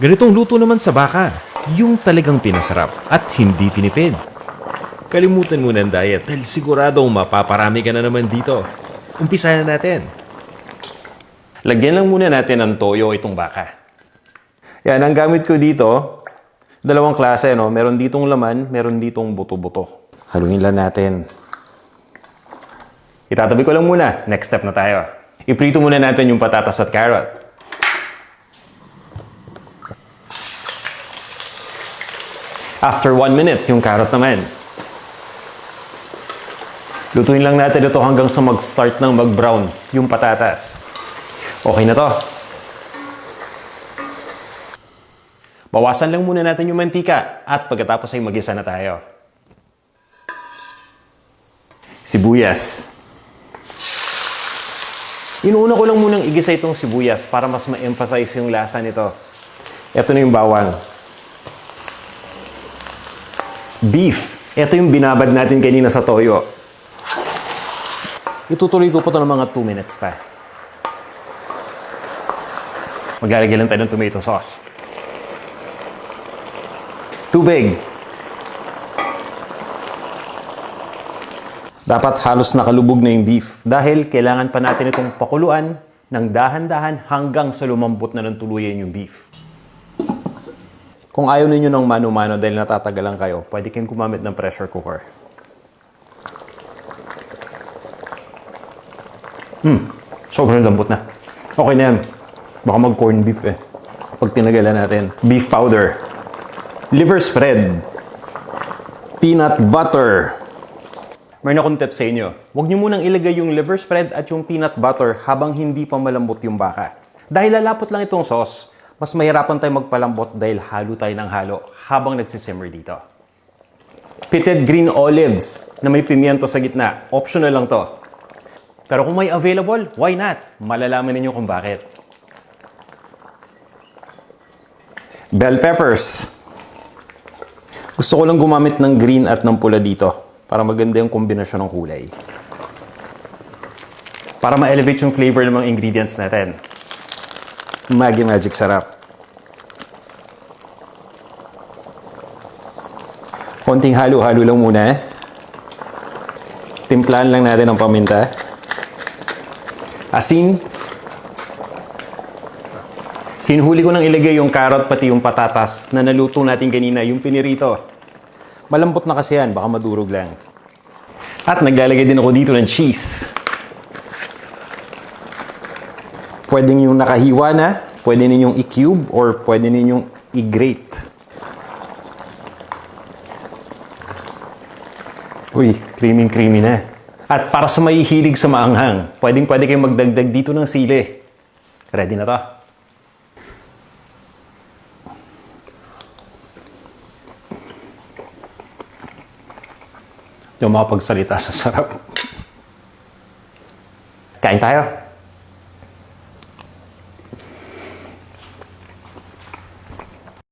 Ganitong luto naman sa baka, yung talagang pinasarap at hindi tinipid. Kalimutan mo ng diet dahil siguradong mapaparami ka na naman dito. Umpisahan na natin. Lagyan lang muna natin ng toyo itong baka. Yan, ang gamit ko dito, dalawang klase, no? Meron ditong laman, meron ditong buto-buto. Haluin lang natin. Itatabi ko lang muna. Next step na tayo. Iprito muna natin yung patatas at carrot. After 1 minute, yung carrot naman. Lutuin lang natin ito hanggang sa mag-start ng mag-brown yung patatas. Okay na to. Bawasan lang muna natin yung mantika at pagkatapos ay mag-isa na tayo. Sibuyas. Inuuna ko lang munang igisa itong sibuyas para mas ma-emphasize yung lasa nito. Ito na yung bawang. Beef. Ito yung binabad natin kanina sa toyo. Itutuloy ko pa ito ng mga 2 minutes pa. Maglalagay lang tayo ng tomato sauce. Tubig. Dapat halos nakalubog na yung beef dahil kailangan pa natin itong pakuluan ng dahan-dahan hanggang sa lumambot na ng tuluyan yung beef. Kung ayaw ninyo ng mano-mano dahil natatagalan kayo, pwede kayong gumamit ng pressure cooker. Sobrang lambot na. Okay na yan. Baka mag-corn beef eh. Pag tinagalan natin. Beef powder. Liver spread. Peanut butter. Meron akong tip sa inyo. Huwag nyo munang ilagay yung liver spread at yung peanut butter habang hindi pa malambot yung baka. Dahil lalapot lang itong sauce, mas mahirapan tayo magpalambot dahil halo tayo ng halo habang nagsisimmer dito. Pitted green olives na may pimiento sa gitna. Optional lang to. Pero kung may available, why not? Malalaman ninyo kung bakit. Bell peppers. Gusto ko lang gumamit ng green at ng pula dito para maganda yung kombinasyon ng kulay. Para ma-elevate yung flavor ng mga ingredients natin. Magic sarap. Konting halo-halo lang muna. Timplahan lang natin ng paminta. Asin. Hinuhuli ko nang ilagay yung carrot pati yung patatas na naluto natin kanina, yung pinirito. Malambot na kasi yan, baka madurog lang. At naglalagay din ako dito ng cheese. Pwede ninyong nakahiwa na, pwede ninyong i-cube, or pwede ninyong i-grate. Uy, creamy na. At para sa may hilig sa maanghang, pwede kayong magdagdag dito ng sili. Ready na to. Hindi ako makapagsalita sa sarap. Kain tayo.